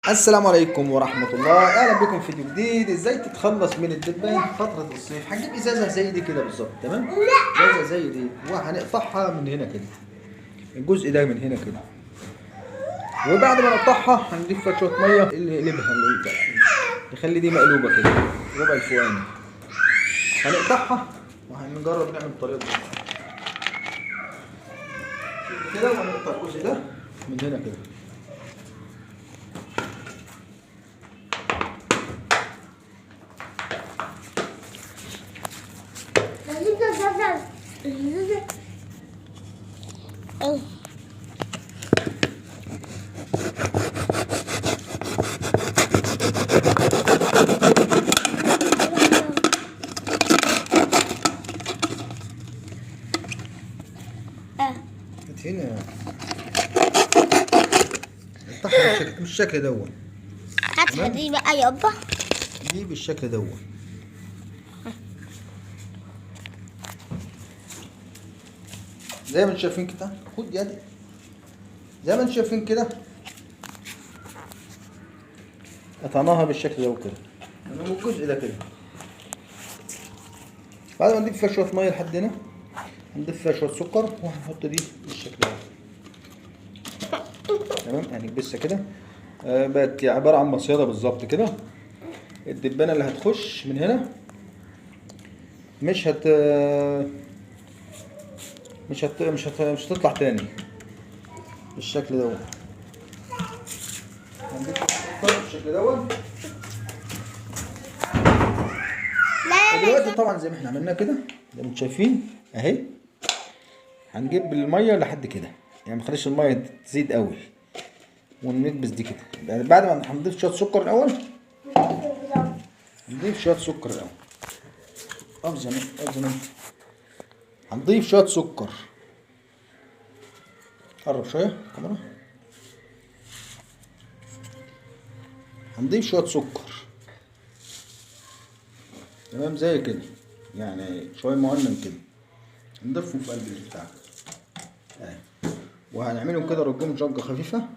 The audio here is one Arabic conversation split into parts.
السلام عليكم ورحمة الله، أهلا بكم في فيديو جديد. ازاي تتخلص من الدبان فترة الصيف؟ هنجيب ازازة زي دي كده بالظبط، تمام؟ ازازة زي دي وهنقطعها من هنا كده، الجزء ده من هنا كده، وبعد ما نقطعها هنضيف فيها شوية مية اللي نقلبها نخلي دي مقلوبة كده ربع الفواني. هنقطعها وهنجرب نعمل الطريقة دي كده، وهنقطع الجزء ده من هنا كده. هنا افتحها بالشكل دون. هاتها دي بقى يابا، دي بالشكل دون. زي ما انتم شايفين كده، خد يدي زي ما انتم شايفين كده، قطعناها بالشكل ده وكده، تمام. الجزء ده كده بعد ما نضيف فيها شويه ميه لحد هنا، هنضيف فيها شويه سكر وهنحط دي بالشكل ده، تمام. هنكبسها كده، بقت عباره عن مصيده بالظبط كده. الدبانه اللي هتخش من هنا مش هتطلع تاني بالشكل دوت. هنضيف السكر بالشكل دوت. ودلوقتي طبعا زي ما احنا عملنا كده، زي ما انتم شايفين اهي، هنجيب الميه لحد كده، يعني ما نخليش الميه تزيد قوي، ونكبس دي كده. يعني بعد ما هنضيف شويه سكر الاول، نضيف شويه سكر الاول. هنضيف شويه سكر. قرب شويه الكاميرا. هنضيف شويه سكر، تمام، زي كده، يعني شويه مهنم كده، نضيفهم في قلب البتاع اهي، وهنعملهم كده رجهم جنجة خفيفة،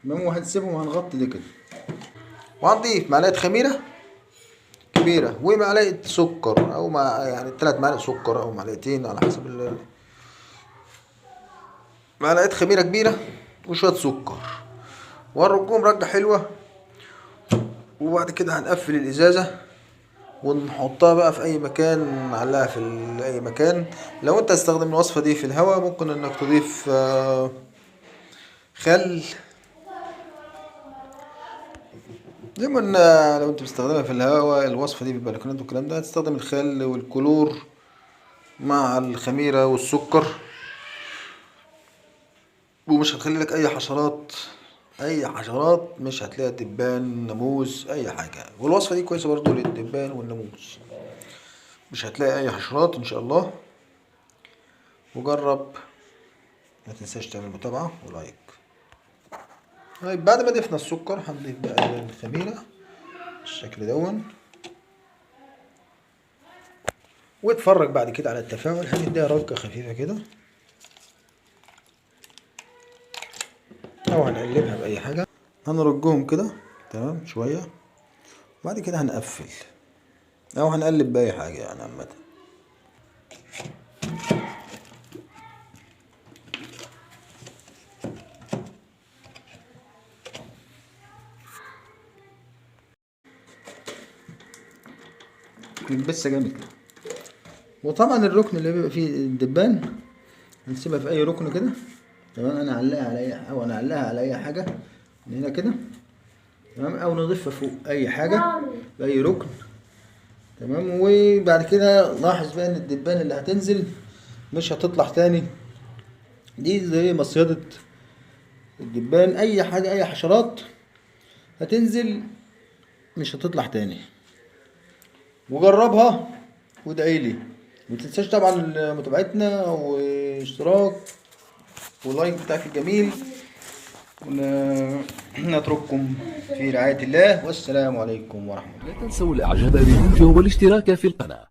تمام. وهنسيبهم وهنغطي ده كده، وهنضيف معلقة خميرة كبيرة ومعلقة سكر، أو يعني 3 معالق سكر أو معلقتين على حسب معلقة خميرة كبيرة وشوية سكر، وهنرجهم رجة حلوة. وبعد كده هنقفل الإزازة ونحطها بقى في اي مكان، نعلقها في اي مكان. لو انت هتستخدم الوصفة دي في الهواء، ممكن انك تضيف خل، زي ما قلنا. لو انت بتستخدمها في الهواء الوصفة دي في البلكونات والكلام ده، هتستخدم الخل والكلور مع الخميرة والسكر، ومش هتخلي لك اي حشرات. مش هتلاقي دبان، ناموس، اي حاجة. والوصفة دي كويسة برضو للدبان والناموس، مش هتلاقي اي حشرات ان شاء الله. وجرب، ما تنساش تعمل متابعة ولايك. طيب بعد ما ضفنا السكر، هنضيف بقى الخميرة بالشكل دون، واتفرج بعد كده على التفاعل. هنديها رجة خفيفة كده، او هنقلبها بأي حاجة. هنرجهم كده، تمام، شوية، وبعد كده هنقفل او هنقلب بأي حاجة يعني عامة. نكبسها جامد كده. وطبعا الركن اللي بيبقى فيه الدبان هنسيبها في اي ركن كده، تمام. انا اعلقها على اي حاجه من هنا كده، تمام، او نضيفها فوق اي حاجه في اي ركن، تمام. وبعد كده لاحظ بقى ان الدبان اللي هتنزل مش هتطلع تاني. دي زي مصيدة الدبان، اي حاجه، اي حشرات هتنزل مش هتطلع تاني. وجربها وادعيلي. متنساش طبعا متابعتنا واشتراك ولايك بتاعك الجميل، ونترككم في رعاية الله، والسلام عليكم ورحمة الله. لا تنسوا الاعجاب بالفيديو والاشتراك في القناة.